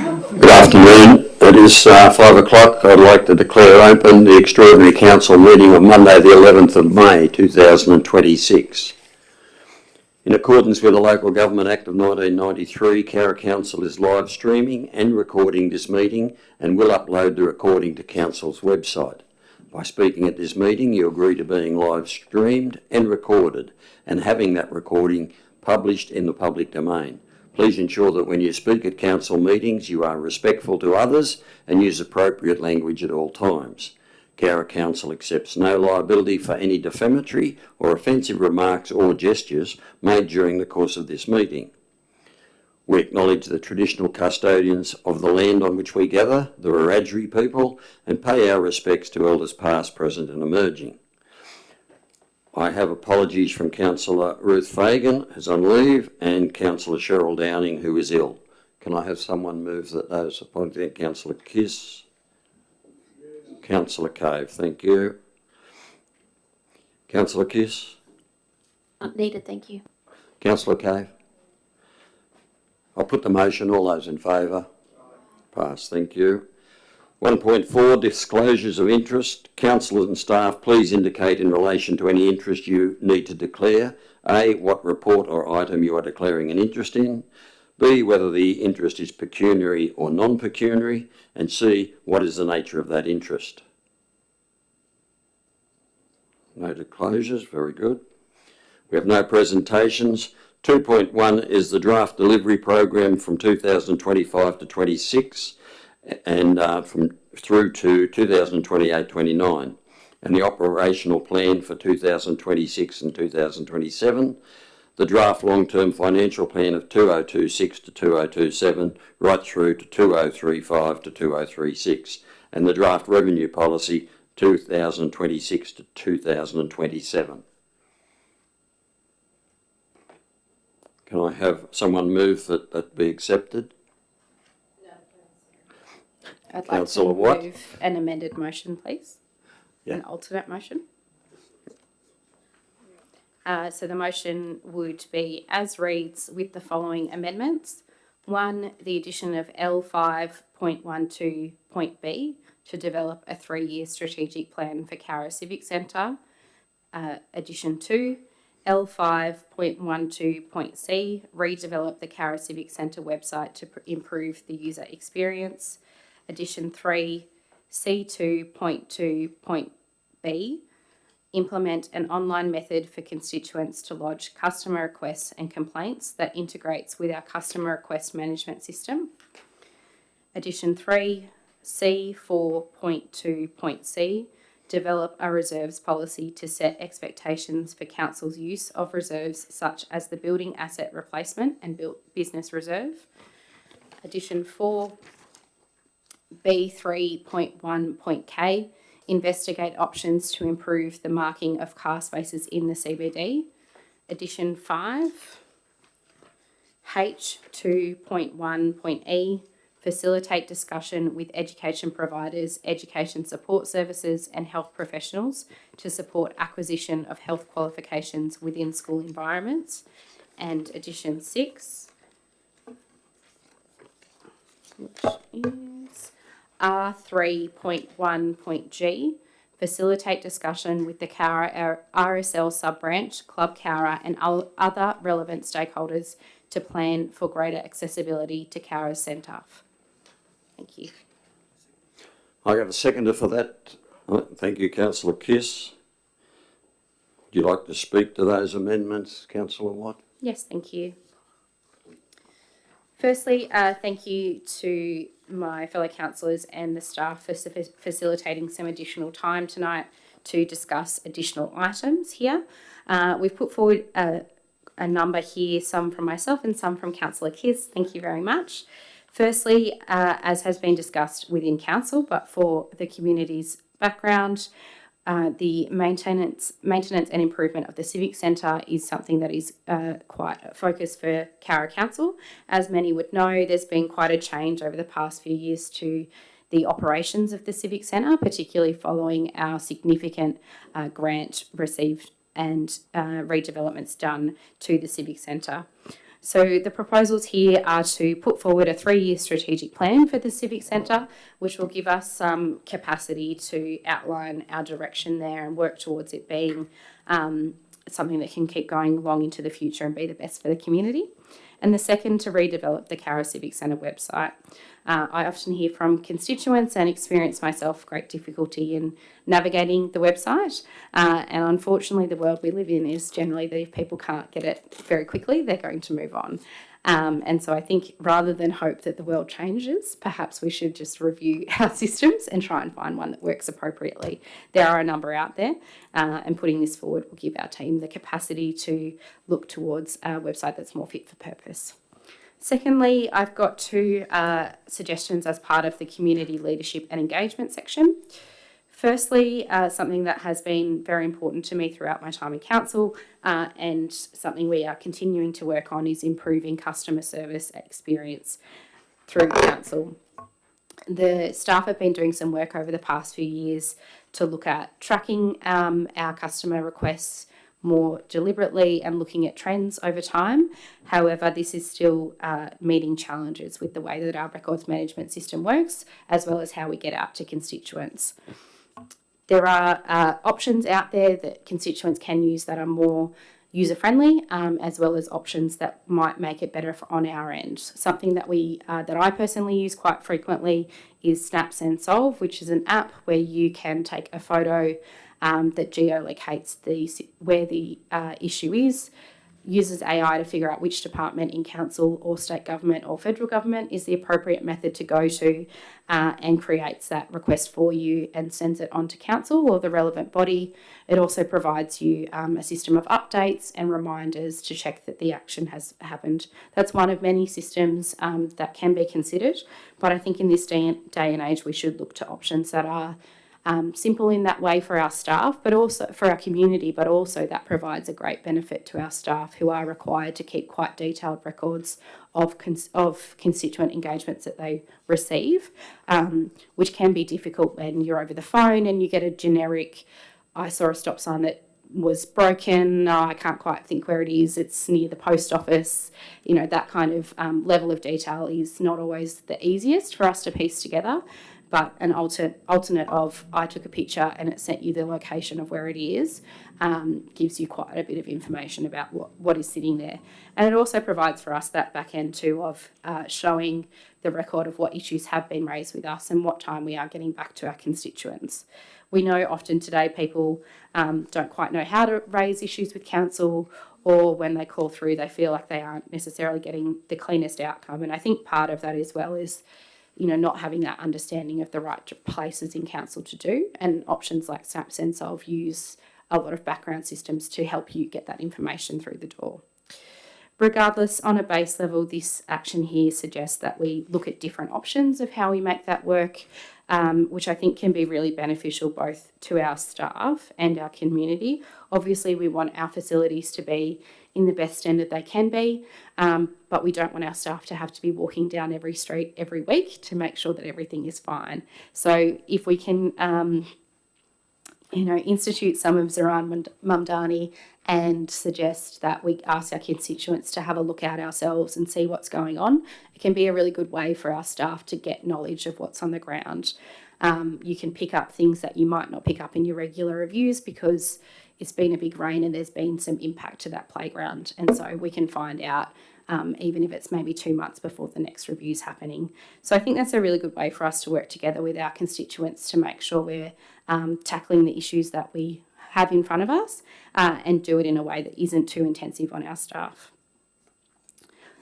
Good afternoon. It is 5 o'clock. I'd like to declare open the Extraordinary Council meeting of Monday the 11th of May 2026. In accordance with the Local Government Act of 1993, Cowra Council is live streaming and recording this meeting and will upload the recording to Council's website. By speaking at this meeting, you agree to being live streamed and recorded and having that recording published in the public domain. Please ensure that when you speak at council meetings, you are respectful to others and use appropriate language at all times. Cowra Council accepts no liability for any defamatory or offensive remarks or gestures made during the course of this meeting. We acknowledge the traditional custodians of the land on which we gather, the Wiradjuri people, and pay our respects to elders past, present and emerging. I have apologies from Councillor Ruth Fagan, who's on leave, and Councillor Cheryl Downing, who is ill. Can I have someone move that those appointed? Councillor Kiss. Councillor Cave, thank you. Councillor Kiss. Not needed, thank you. Councillor Cave. I'll put the motion. All those in favour? Pass, thank you. 1.4, disclosures of interest. Councillors and staff, please indicate in relation to any interest you need to declare. A, what report or item you are declaring an interest in. B, whether the interest is pecuniary or non-pecuniary. And C, what is the nature of that interest. No disclosures, very good. We have no presentations. 2.1 is the draft delivery program from 2025 to 26. And from through to 2028-29, and the operational plan for 2026 and 2027, the draft long-term financial plan of 2026 to 2027, right through to 2035 to 2036, and the draft revenue policy 2026 to 2027. Can I have someone move that be accepted? I'd like to move an amended motion, please. Yeah. An alternate motion. So the motion would be as reads with the following amendments. 1, the addition of L5.12.B to develop a 3-year strategic plan for Cowra Civic Centre. Addition 2, L5.12.C, redevelop the Cowra Civic Centre website to improve the user experience. Addition 3, C2.2.B, implement an online method for constituents to lodge customer requests and complaints that integrates with our customer request management system. Addition 3, C4.2.C, develop a reserves policy to set expectations for Council's use of reserves such as the building asset replacement and business reserve. Addition 4, B3.1.K, investigate options to improve the marking of car spaces in the CBD. Addition 5, H2.1.E, facilitate discussion with education providers, education support services and health professionals to support acquisition of health qualifications within school environments. And addition 6, which is R3.1.G, facilitate discussion with the Cowra RSL sub-branch, Club Cowra and other relevant stakeholders to plan for greater accessibility to Cowra's centre. Thank you. I have a seconder for that. Thank you, Councillor Kiss. Would you like to speak to those amendments, Councillor Watt? Yes, thank you. Firstly, thank you to my fellow councillors and the staff for facilitating some additional time tonight to discuss additional items here. We've put forward a number here, some from myself and some from Councillor Kiss. Thank you very much. Firstly, as has been discussed within council, but for the community's background, the maintenance and improvement of the Civic Centre is something that is quite a focus for Cowra Council. As many would know, there's been quite a change over the past few years to the operations of the Civic Centre, particularly following our significant grant received and redevelopments done to the Civic Centre. So the proposals here are to put forward a 3-year strategic plan for the Civic Centre, which will give us some capacity to outline our direction there and work towards it being something that can keep going long into the future and be the best for the community. And the second, to redevelop the Cowra Civic Centre website. I often hear from constituents and experience myself great difficulty in navigating the website. And unfortunately, the world we live in is generally that if people can't get it very quickly, they're going to move on. And so I think rather than hope that the world changes, perhaps we should just review our systems and try and find one that works appropriately. There are a number out there, and putting this forward will give our team the capacity to look towards a website that's more fit for purpose. Secondly, I've got 2 suggestions as part of the community leadership and engagement section. Firstly, something that has been very important to me throughout my time in council and something we are continuing to work on is improving customer service experience through council. The staff have been doing some work over the past few years to look at tracking our customer requests more deliberately and looking at trends over time. However, this is still meeting challenges with the way that our records management system works, as well as how we get out to constituents. There are options out there that constituents can use that are more user-friendly, as well as options that might make it better on our end. Something that that I personally use quite frequently is Snap Send Solve, which is an app where you can take a photo that geolocates where the issue is, uses AI to figure out which department in council or state government or federal government is the appropriate method to go to, and creates that request for you and sends it on to council or the relevant body. It also provides you a system of updates and reminders to check that the action has happened. That's one of many systems that can be considered, but I think in this day and age we should look to options that are simple in that way for our staff, but also for our community, but also that provides a great benefit to our staff who are required to keep quite detailed records of constituent engagements that they receive, which can be difficult when you're over the phone and you get a generic, I saw a stop sign that was broken, I can't quite think where it is, it's near the post office. You know, that kind of level of detail is not always the easiest for us to piece together. But an alternate of I took a picture and it sent you the location of where it is gives you quite a bit of information about what is sitting there. And it also provides for us that back end too of showing the record of what issues have been raised with us and what time we are getting back to our constituents. We know often today people don't quite know how to raise issues with council, or when they call through they feel like they aren't necessarily getting the cleanest outcome. And I think part of that as well is not having that understanding of the right places in council to do, and options like Snap Send Solve use a lot of background systems to help you get that information through the door. Regardless, on a base level, this action here suggests that we look at different options of how we make that work, which I think can be really beneficial both to our staff and our community. Obviously, we want our facilities to be in the best standard they can be, but we don't want our staff to have to be walking down every street every week to make sure that everything is fine. So if we can institute some of Ziran Mamdani and suggest that we ask our constituents to have a look at ourselves and see what's going on, it can be a really good way for our staff to get knowledge of what's on the ground. You can pick up things that you might not pick up in your regular reviews because it's been a big rain and there's been some impact to that playground. And so we can find out even if it's maybe 2 months before the next review's happening. So I think that's a really good way for us to work together with our constituents to make sure we're tackling the issues that we have in front of us and do it in a way that isn't too intensive on our staff.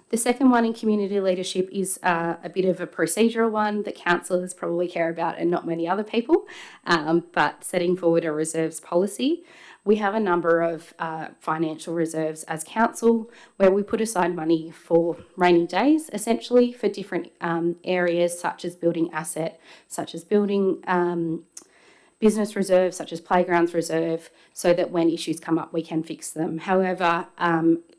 The second one in community leadership is a bit of a procedural one that councillors probably care about and not many other people, but setting forward a reserves policy. We have a number of financial reserves as council where we put aside money for rainy days, essentially for different areas such as building asset, such as building business reserve, such as playgrounds reserve, so that when issues come up we can fix them. However,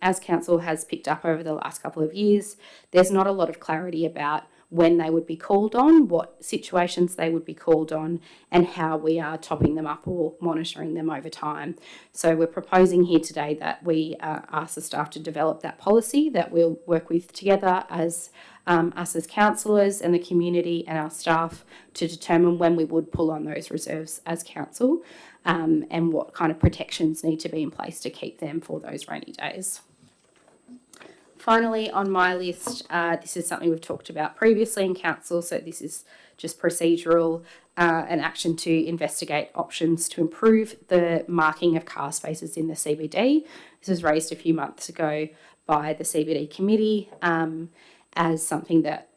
as council has picked up over the last couple of years, there's not a lot of clarity about when they would be called on, what situations they would be called on, and how we are topping them up or monitoring them over time. So we're proposing here today that we ask the staff to develop that policy that we'll work with together as us as councillors and the community and our staff to determine when we would pull on those reserves as council, and what kind of protections need to be in place to keep them for those rainy days. Finally, on my list, this is something we've talked about previously in council, so this is just procedural, an action to investigate options to improve the marking of car spaces in the CBD. This was raised a few months ago by the CBD committee as something that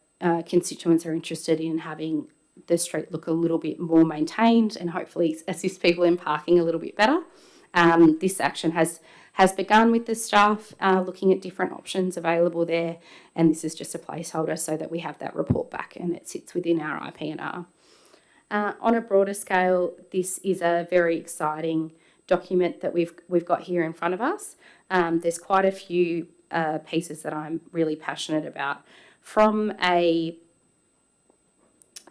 constituents are interested in having the street look a little bit more maintained and hopefully assist people in parking a little bit better. This action has begun with the staff looking at different options available there, and this is just a placeholder so that we have that report back and it sits within our IP&R. On a broader scale, this is a very exciting document that we've got here in front of us. There's quite a few pieces that I'm really passionate about. From a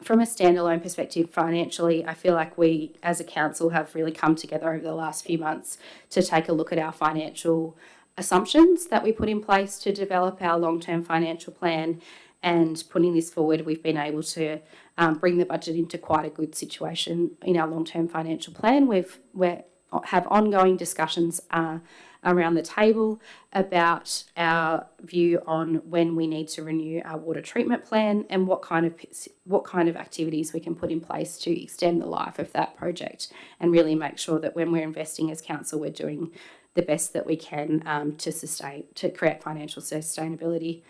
standalone perspective, financially, I feel like we as a council have really come together over the last few months to take a look at our financial assumptions that we put in place to develop our long-term financial plan, and putting this forward, we've been able to bring the budget into quite a good situation in our long-term financial plan. We have ongoing discussions around the table about our view on when we need to renew our water treatment plan and what kind of activities we can put in place to extend the life of that project, and really make sure that when we're investing as council, we're doing the best that we can to create financial sustainability.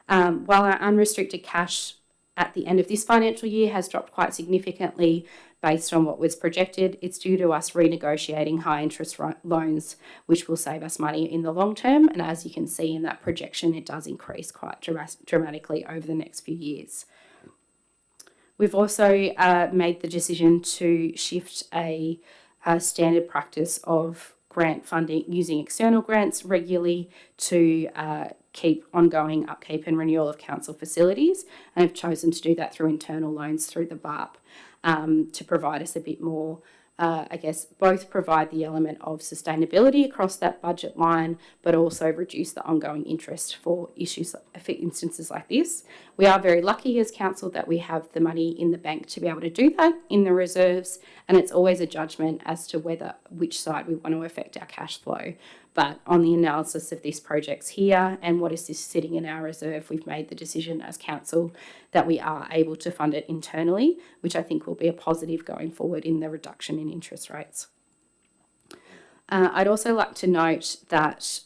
While our unrestricted cash at the end of this financial year has dropped quite significantly based on what was projected, it's due to us renegotiating high interest loans, which will save us money in the long term. And as you can see in that projection, it does increase quite dramatically over the next few years. We've also made the decision to shift a standard practice of grant funding using external grants regularly to keep ongoing upkeep and renewal of council facilities, and have chosen to do that through internal loans through the BARP to provide us a bit more, both provide the element of sustainability across that budget line, but also reduce the ongoing interest for instances like this. We are very lucky as council that we have the money in the bank to be able to do that in the reserves, and it's always a judgment as to which side we want to affect our cash flow. But on the analysis of these projects here and what is this sitting in our reserve, we've made the decision as council that we are able to fund it internally, which I think will be a positive going forward in the reduction in interest rates. I'd also like to note that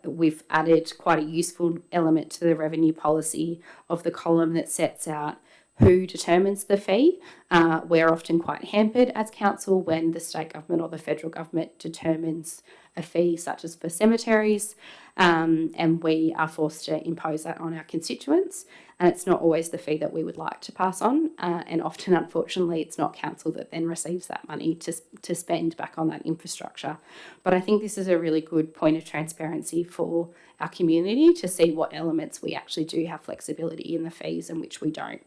we've added quite a useful element to the revenue policy of the column that sets out who determines the fee. We're often quite hampered as council when the state government or the federal government determines a fee, such as for cemeteries, and we are forced to impose that on our constituents. And it's not always the fee that we would like to pass on, and often, unfortunately, it's not council that then receives that money to spend back on that infrastructure. But I think this is a really good point of transparency for our community to see what elements we actually do have flexibility in the fees and which we don't.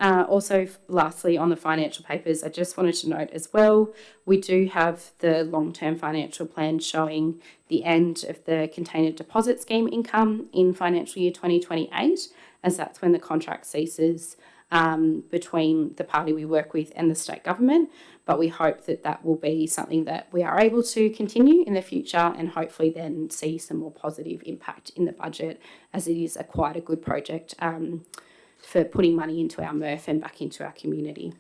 Also, lastly, on the financial papers, I just wanted to note as well, we do have the long-term financial plan showing the end of the container deposit scheme income in financial year 2028, as that's when the contract ceases between the party we work with and the state government. But we hope that that will be something that we are able to continue in the future, and hopefully then see some more positive impact in the budget, as it is quite a good project for putting money into our MRF and back into our community.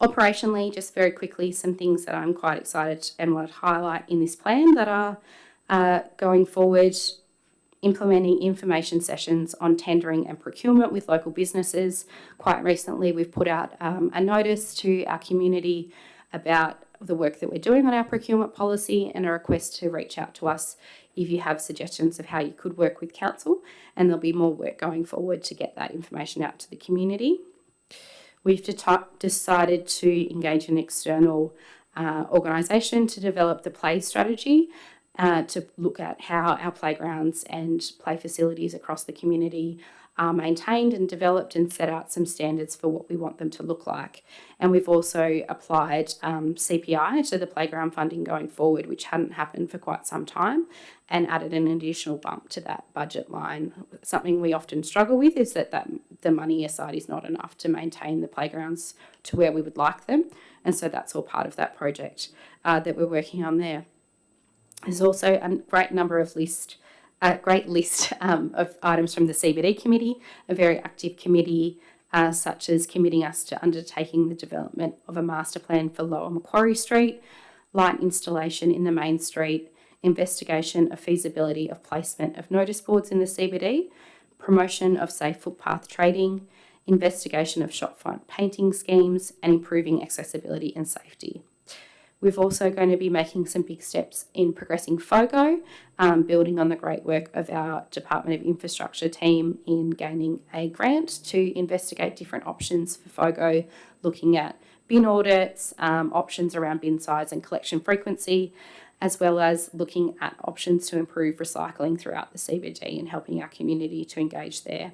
Operationally, just very quickly, some things that I'm quite excited and want to highlight in this plan that are going forward: implementing information sessions on tendering and procurement with local businesses. Quite recently, we've put out a notice to our community about the work that we're doing on our procurement policy, and a request to reach out to us if you have suggestions of how you could work with council, and there'll be more work going forward to get that information out to the community. We've decided to engage an external organisation to develop the play strategy, to look at how our playgrounds and play facilities across the community are maintained and developed and set out some standards for what we want them to look like. And we've also applied CPI to the playground funding going forward, which hadn't happened for quite some time, and added an additional bump to that budget line. Something we often struggle with is that the money aside is not enough to maintain the playgrounds to where we would like them. And so that's all part of that project that we're working on there. There's also a great list of items from the CBD committee, a very active committee, such as committing us to undertaking the development of a master plan for Lower Macquarie Street, light installation in the main street, investigation of feasibility of placement of notice boards in the CBD, promotion of safe footpath trading, investigation of shopfront painting schemes, and improving accessibility and safety. We're also going to be making some big steps in progressing FOGO, building on the great work of our Department of Infrastructure team in gaining a grant to investigate different options for FOGO, looking at bin audits, options around bin size and collection frequency, as well as looking at options to improve recycling throughout the CBD and helping our community to engage there.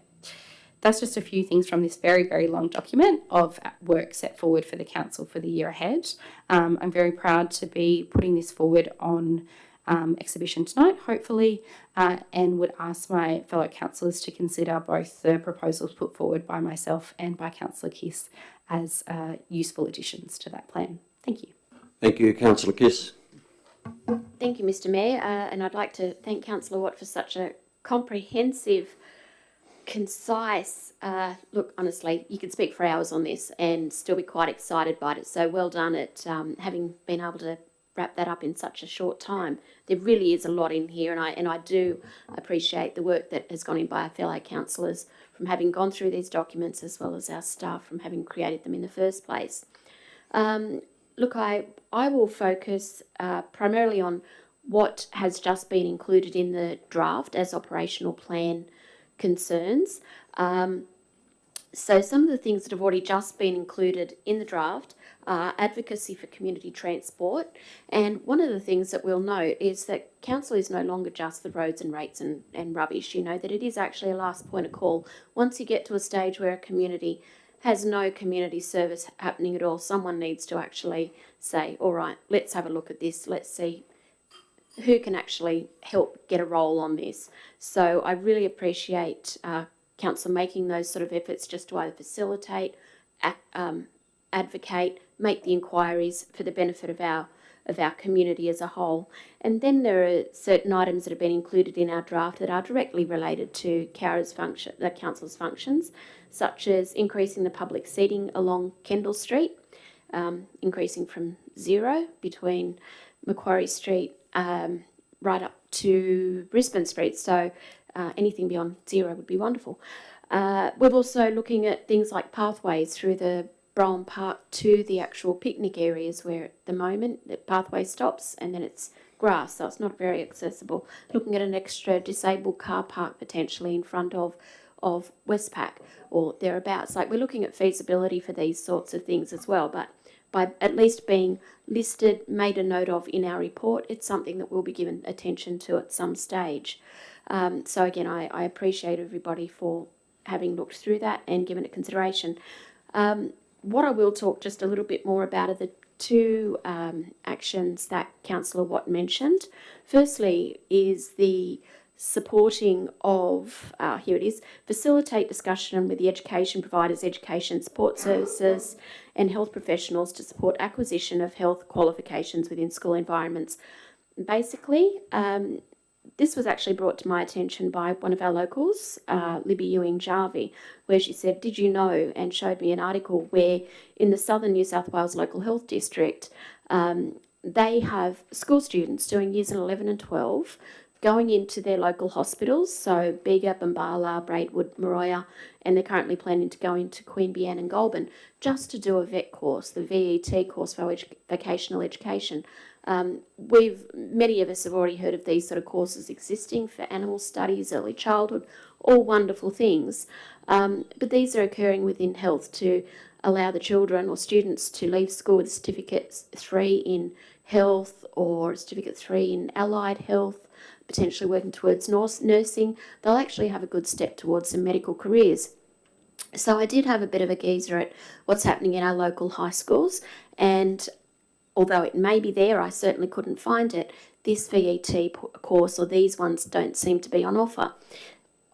That's just a few things from this very, very long document of work set forward for the council for the year ahead. I'm very proud to be putting this forward on exhibition tonight, hopefully, and would ask my fellow councillors to consider both the proposals put forward by myself and by Councillor Kiss as useful additions to that plan. Thank you. Thank you, Councillor Kiss. Thank you, Mr. Mayor, and I'd like to thank Councillor Watt for such a comprehensive, concise, look, honestly, you could speak for hours on this and still be quite excited by it. So well done at having been able to wrap that up in such a short time. There really is a lot in here, and I do appreciate the work that has gone in by our fellow councillors from having gone through these documents, as well as our staff from having created them in the first place. Look, I will focus primarily on what has just been included in the draft as operational plan concerns. So some of the things that have already just been included in the draft are advocacy for community transport. And one of the things that we'll note is that council is no longer just the roads and rates and rubbish, you know, that it is actually a last point of call. Once you get to a stage where a community has no community service happening at all, someone needs to actually say, all right, let's have a look at this. Let's see who can actually help get a role on this. So I really appreciate council making those sort of efforts just to either facilitate, advocate, make the inquiries for the benefit of our community as a whole. And then there are certain items that have been included in our draft that are directly related to Cowra's function, the council's functions, such as increasing the public seating along Kendall Street, increasing from 0 between Macquarie Street right up to Brisbane Street. So anything beyond 0 would be wonderful. We're also looking at things like pathways through the Brown Park to the actual picnic areas, where at the moment the pathway stops and then it's grass, so it's not very accessible. Looking at an extra disabled car park potentially in front of Westpac or thereabouts. Like, we're looking at feasibility for these sorts of things as well, but by at least being listed, made a note of in our report, it's something that will be given attention to at some stage. So again, I appreciate everybody for having looked through that and given it consideration. What I will talk just a little bit more about are the two actions that Councillor Watt mentioned. Firstly is the supporting of, here it is, facilitate discussion with the education providers, education support services and health professionals to support acquisition of health qualifications within school environments. Basically, this was actually brought to my attention by one of our locals, Libby Ewing-Jarvie, where she said, did you know, and showed me an article where in the Southern New South Wales Local Health District, they have school students doing years 11 and 12 going into their local hospitals, so Bega, Bombala, Braidwood, Moroya, and they're currently planning to go into Queanbeyan and Goulburn just to do a vet course, the VET course for vocational education. Many of us have already heard of these sort of courses existing for animal studies, early childhood, all wonderful things. But these are occurring within health to allow the children or students to leave school with certificates 3 in health or a Certificate 3 in allied health, potentially working towards nursing, they'll actually have a good step towards some medical careers. So I did have a bit of a geezer at what's happening in our local high schools, and although it may be there, I certainly couldn't find it. This VET course or these ones don't seem to be on offer.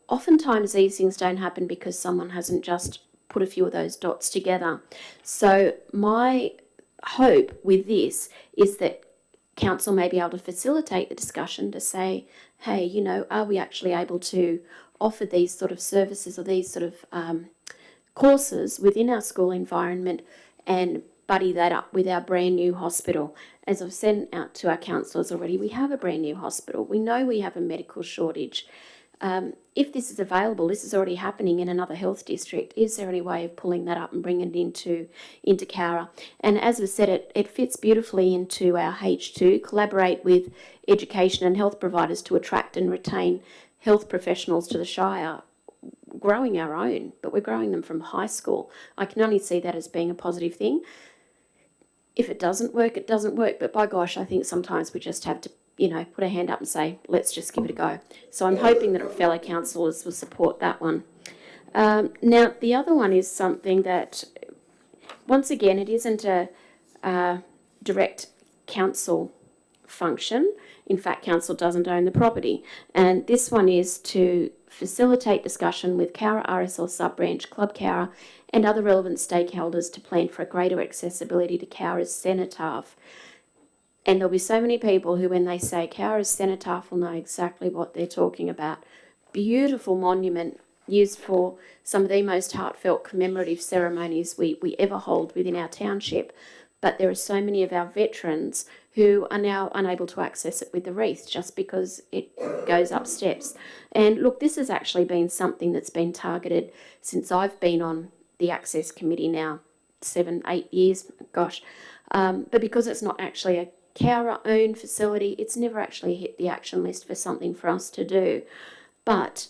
Oftentimes these things don't happen because someone hasn't just put a few of those dots together. So my hope with this is that council may be able to facilitate the discussion to say, hey, you know, are we actually able to offer these sort of services or these sort of courses within our school environment and buddy that up with our brand new hospital. As I've sent out to our councillors already, we have a brand new hospital. We know we have a medical shortage. If this is available, this is already happening in another health district. Is there any way of pulling that up and bringing it into Cowra? And as we said, it fits beautifully into our H2, collaborate with education and health providers to attract and retain health professionals to the Shire, growing our own, but we're growing them from high school. I can only see that as being a positive thing. If it doesn't work, it doesn't work. But by gosh, I think sometimes we just have to, you know, put a hand up and say, let's just give it a go. So I'm hoping that our fellow councillors will support that one. Now, the other one is something that, once again, it isn't a direct council function. In fact, council doesn't own the property. And this one is to facilitate discussion with Cowra RSL sub-branch, Club Cowra, and other relevant stakeholders to plan for a greater accessibility to Cowra's cenotaph. And there'll be so many people who, when they say Cowra's cenotaph, will know exactly what they're talking about. Beautiful monument used for some of the most heartfelt commemorative ceremonies we ever hold within our township. But there are so many of our veterans who are now unable to access it with the wreath just because it goes up steps. And look, this has actually been something that's been targeted since I've been on the Access Committee now, 7-8 years, gosh. But because it's not actually a Cowra-owned facility, it's never actually hit the action list for something for us to do. But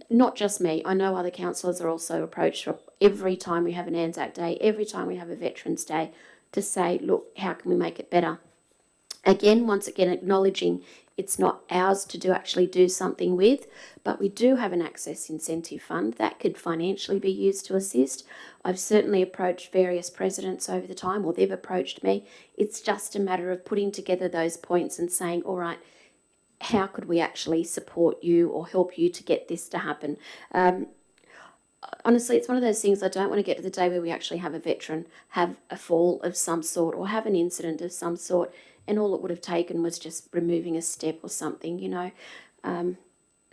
not just me, I know other councillors are also approached every time we have an Anzac Day, every time we have a Veterans Day, to say, look, how can we make it better? Again, once again, acknowledging it's not ours to actually do something with, but we do have an access incentive fund that could financially be used to assist. I've certainly approached various presidents over the time, or they've approached me. It's just a matter of putting together those points and saying, all right, how could we actually support you or help you to get this to happen? Honestly, it's one of those things I don't want to get to the day where we actually have a veteran have a fall of some sort or have an incident of some sort, and all it would have taken was just removing a step or something, you know.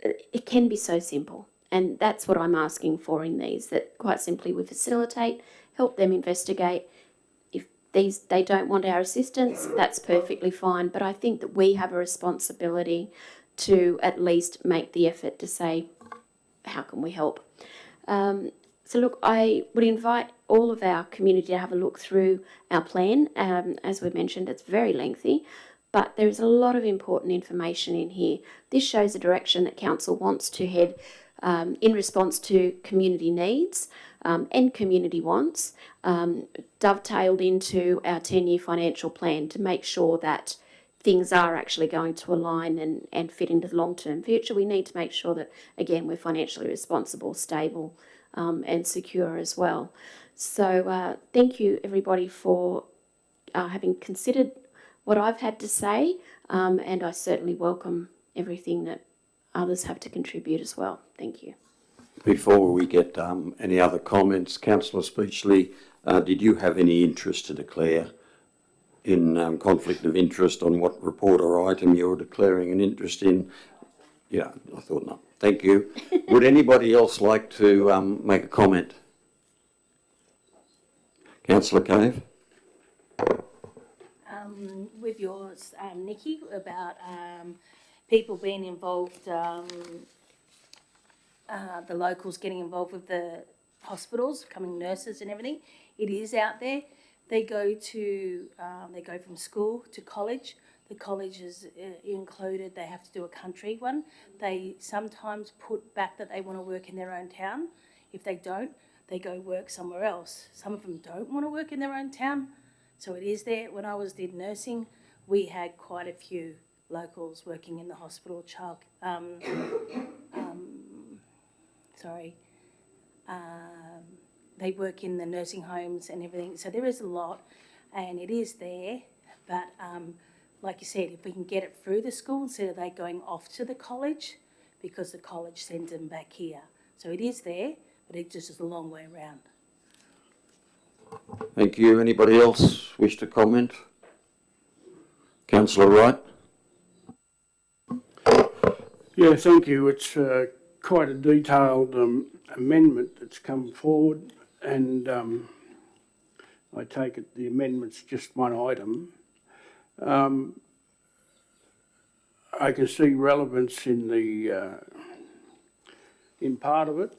It can be so simple, and that's what I'm asking for in these, that quite simply we facilitate, help them investigate. If they don't want our assistance, that's perfectly fine, but I think that we have a responsibility to at least make the effort to say, how can we help? So look, I would invite all of our community to have a look through our plan. As we mentioned, it's very lengthy, but there is a lot of important information in here. This shows the direction that council wants to head in response to community needs and community wants, dovetailed into our 10-year financial plan to make sure that things are actually going to align and fit into the long-term future. We need to make sure that, again, we're financially responsible, stable, and secure as well. So thank you, everybody, for having considered what I've had to say, and I certainly welcome everything that others have to contribute as well. Thank you. Before we get any other comments, Councillor Speechley, did you have any interest to declare in conflict of interest on what report or item you're declaring an interest in? Yeah, I thought not. Thank you. Would anybody else like to make a comment? Councillor Cave? With yours, Nikki, about people being involved, the locals getting involved with the hospitals, becoming nurses and everything. It is out there. They go from school to college. The college is included. They have to do a country one. They sometimes put back that they want to work in their own town. If they don't, they go work somewhere else. Some of them don't want to work in their own town. So it is there. When I did nursing, we had quite a few locals working in the hospital, they work in the nursing homes and everything. So there is a lot, and it is there. But like you said, if we can get it through the school instead of they going off to the college, because the college sends them back here. So it is there, but it just is a long way around. Thank you. Anybody else wish to comment? Councillor Wright? Yeah, thank you. It's quite a detailed amendment that's come forward, and I take it the amendment's just one item. I can see relevance in the in part of it.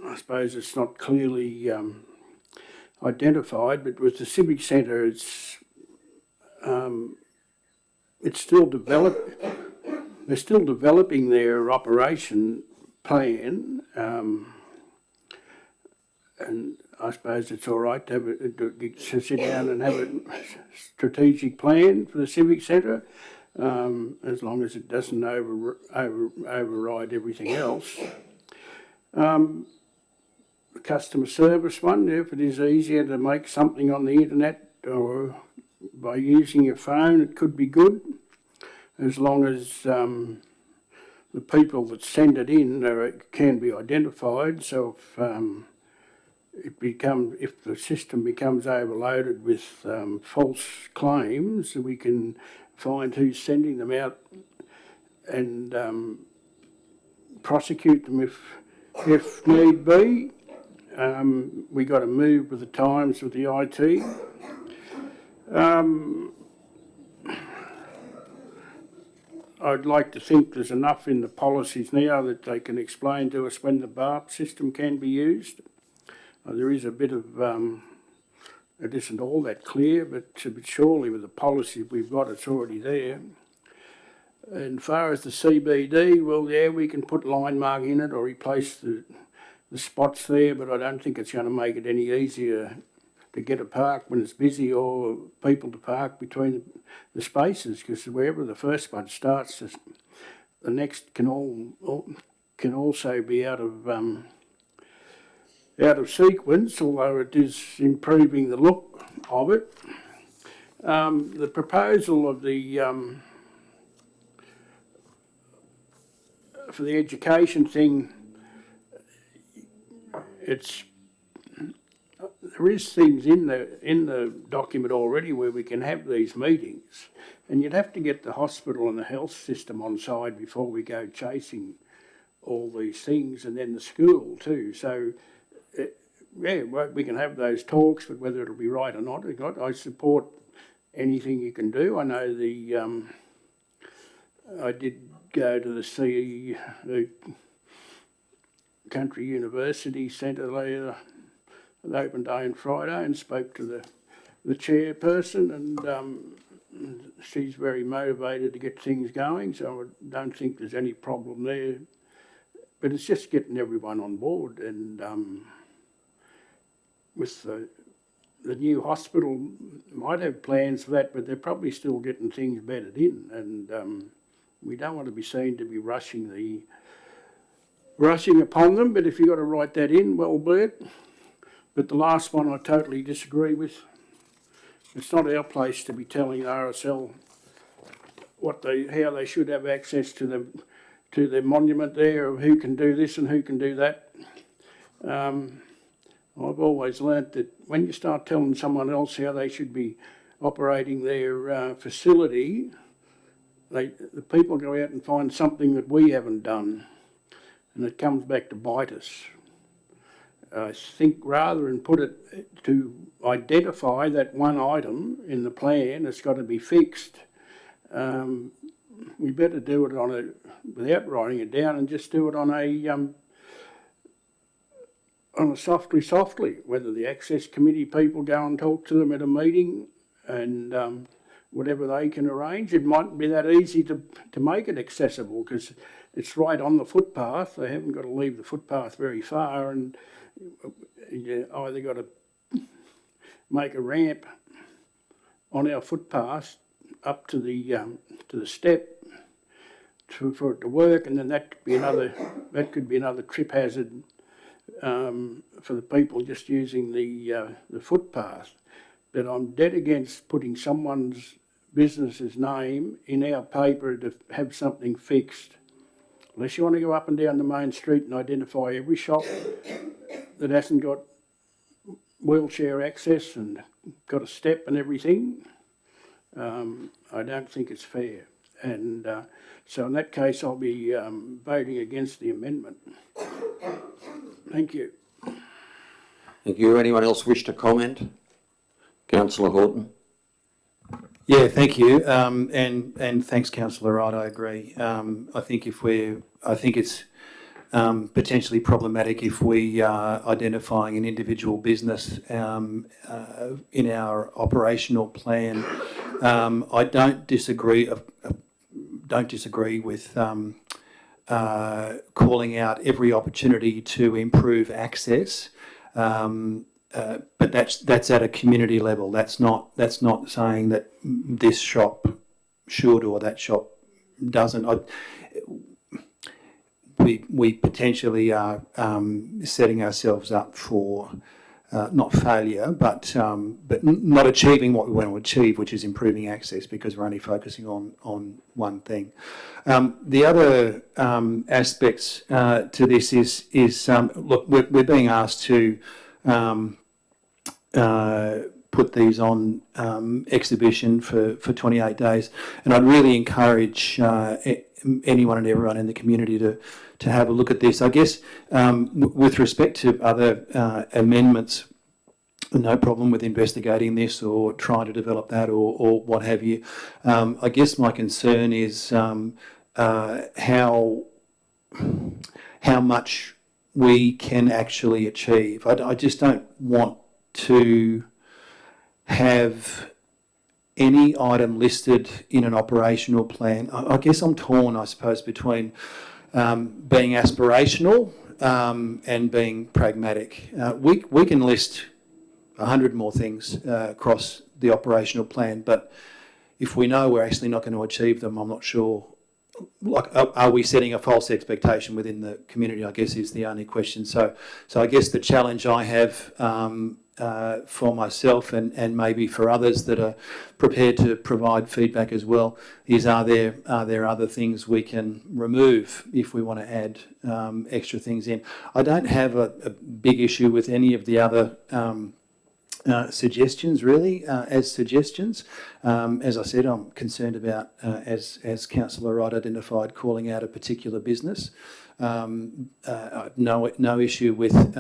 I suppose it's not clearly identified, but with the Civic Centre, it's still they're still developing their operation plan, and I suppose it's all right to sit down and have a strategic plan for the Civic Centre, as long as it doesn't override everything else. The customer service one, if it is easier to make something on the internet or by using your phone, it could be good, as long as the people that send it in can be identified. So if the system becomes overloaded with false claims, we can find who's sending them out and prosecute them if need be. We got to move with the times with the IT. I'd like to think there's enough in the policies now that they can explain to us when the BARP system can be used. There is a bit of, it isn't all that clear, but surely with the policy we've got, it's already there. And as far as the CBD, well, yeah, we can put line mark in it or replace the spots there, but I don't think it's going to make it any easier to get a park when it's busy, or people to park between the spaces, because wherever the first one starts, the next can also be out of sequence, although it is improving the look of it. The proposal of the for the education thing, there is things in the document already where we can have these meetings, and you'd have to get the hospital and the health system on side before we go chasing all these things, and then the school too. So yeah, we can have those talks, but whether it'll be right or not, I support anything you can do. I know I did go to the Country University Centre there, an open day on Friday, and spoke to the chairperson, and she's very motivated to get things going, so I don't think there's any problem there. But it's just getting everyone on board, and with the new hospital might have plans for that, but they're probably still getting things bedded in, and we don't want to be seen to be rushing upon them. But if you've got to write that in, well, be it. But the last one I totally disagree with. It's not our place to be telling RSL how they should have access to the monument there, of who can do this and who can do that. I've always learnt that when you start telling someone else how they should be operating their facility, the people go out and find something that we haven't done, and it comes back to bite us. I think rather than put it to identify that one item in the plan that's got to be fixed, we better do it without writing it down, and just do it on a softly, whether the access committee people go and talk to them at a meeting, and whatever they can arrange. It mightn't be that easy to make it accessible, because it's right on the footpath. They haven't got to leave the footpath very far, and you either got to make a ramp on our footpath up to the step for it to work, and then that could be another trip hazard for the people just using the footpath. But I'm dead against putting someone's business's name in our paper to have something fixed. Unless you want to go up and down the main street and identify every shop that hasn't got wheelchair access and got a step and everything, I don't think it's fair. And so in that case, I'll be voting against the amendment. Thank you. Thank you. Anyone else wish to comment? Councillor Horton. Yeah, thank you, and thanks, Councillor Wright. I agree. I think it's potentially problematic if we are identifying an individual business in our operational plan. I don't disagree. With calling out every opportunity to improve access. But that's at a community level. That's not saying that this shop should or that shop doesn't. We potentially are setting ourselves up for not failure, but not achieving what we want to achieve, which is improving access, because we're only focusing on one thing. The other aspects to this is look, we're being asked to put these on exhibition for 28 days, and I'd really encourage anyone and everyone in the community to have a look at this. I guess with respect to other amendments, no problem with investigating this or trying to develop that or what have you. I guess my concern is how much we can actually achieve. I just don't want to have any item listed in an operational plan. I guess I'm torn, I suppose, between being aspirational and being pragmatic. We can list 100 more things across the operational plan, but if we know we're actually not going to achieve them, I'm not sure. Like, are we setting a false expectation within the community, I guess, is the only question. So I guess the challenge I have for myself and maybe for others that are prepared to provide feedback as well is, are there other things we can remove if we want to add extra things in? I don't have a big issue with any of the other suggestions, really, as suggestions. As I said, I'm concerned about, as Councillor Wright identified, calling out a particular business. No issue with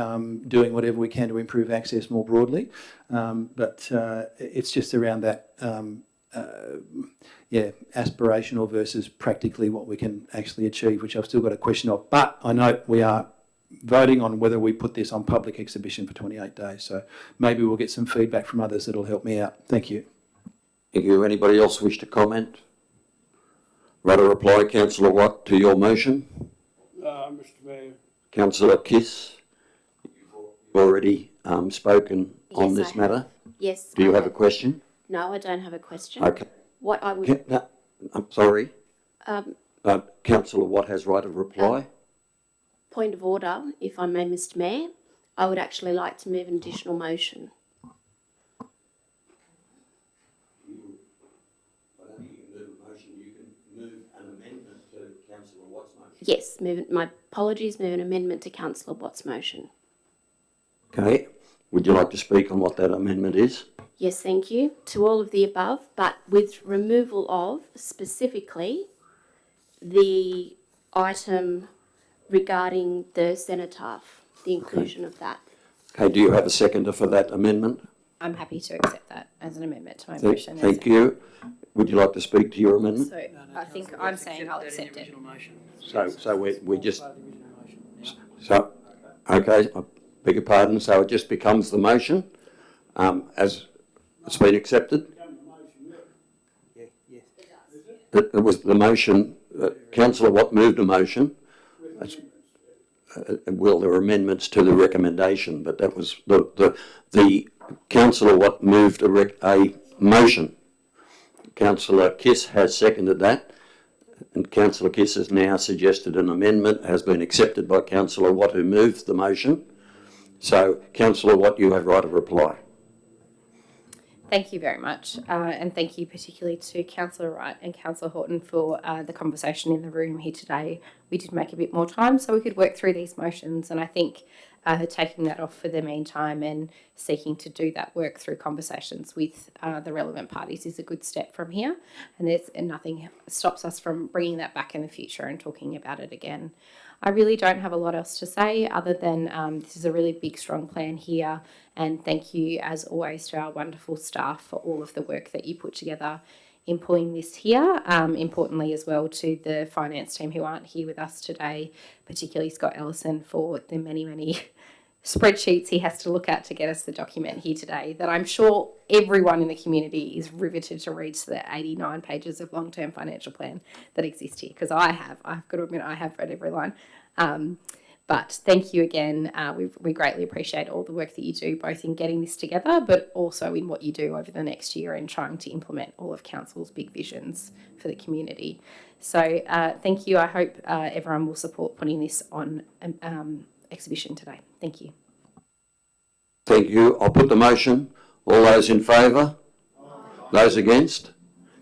doing whatever we can to improve access more broadly, but it's just around that, aspirational versus practically what we can actually achieve, which I've still got a question of. But I know we are voting on whether we put this on public exhibition for 28 days. So maybe we'll get some feedback from others that'll help me out. Thank you. Thank you. Anybody else wish to comment? Rather reply, Councillor Watt, to your motion? Mr Mayor. Councillor Kiss, you've already spoken on this matter. Yes. Do you have a question? No, I don't have a question. Okay. What I would... I'm sorry. Councillor Watt has right of reply. Point of order, if I may, Mr Mayor. I would actually like to move an additional motion. I don't think you can move a motion. You can move an amendment to Councillor Watt's motion. Yes, my apologies, move an amendment to Councillor Watt's motion. Okay. Would you like to speak on what that amendment is? Yes, thank you. To all of the above, but with removal of specifically the item regarding the cenotaph, the inclusion of that. Okay, do you have a seconder for that amendment? I'm happy to accept that as an amendment to my motion. Thank you. Would you like to speak to your amendment? So I think I'm saying I'll accept it. So we just... So, okay, I beg your pardon. So it just becomes the motion as it's been accepted? It was the motion. Councillor Watt moved a motion. Well, there were amendments to the recommendation, but that was the Councillor Watt moved a motion. Councillor Kiss has seconded that, and Councillor Kiss has now suggested an amendment has been accepted by Councillor Watt, who moved the motion. So, Councillor Watt, you have right of reply. Thank you very much, and thank you particularly to Councillor Wright and Councillor Horton for the conversation in the room here today. We did make a bit more time so we could work through these motions, and I think taking that off for the meantime and seeking to do that work through conversations with the relevant parties is a good step from here, and nothing stops us from bringing that back in the future and talking about it again. I really don't have a lot else to say other than this is a really big, strong plan here, and thank you, as always, to our wonderful staff for all of the work that you put together in pulling this here. Importantly as well to the finance team who aren't here with us today, particularly Scott Ellison for the many, many spreadsheets he has to look at to get us the document here today that I'm sure everyone in the community is riveted to read the 89 pages of long-term financial plan that exist here, because I've got to admit, I have read every line. But thank you again. We greatly appreciate all the work that you do, both in getting this together, but also in what you do over the next year in trying to implement all of Council's big visions for the community. So thank you. I hope everyone will support putting this on exhibition today. Thank you. Thank you. I'll put the motion. All those in favour? Those against?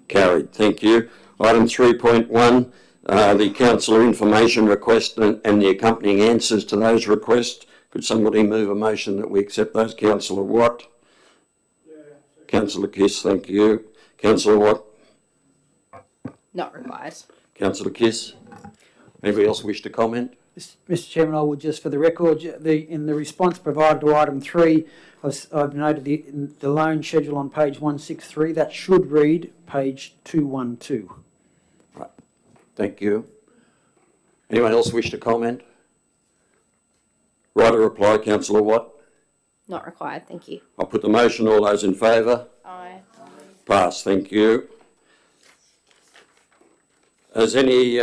Carried. Thank you. Item 3.1. The councillor information request and the accompanying answers to those requests. Could somebody move a motion that we accept those? Councillor Watt? Councillor Kiss, thank you. Councillor Watt? Not required. Councillor Kiss? Anybody else wish to comment? Mr. Chairman, I would just, for the record, in the response provided to item 3, I've noted the loan schedule on page 163. That should read page 212. Right. Thank you. Anyone else wish to comment? Right of reply, Councillor Watt? Not required. Thank you. I'll put the motion. All those in favour? Aye. Pass. Thank you. Has any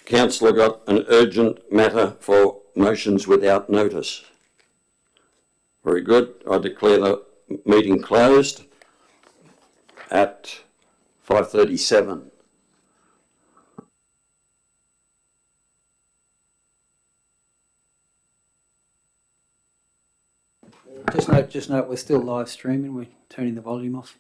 councillor got an urgent matter for motions without notice? Very good. I declare the meeting closed at 5:37. Just note, we're still live streaming. We're turning the volume off.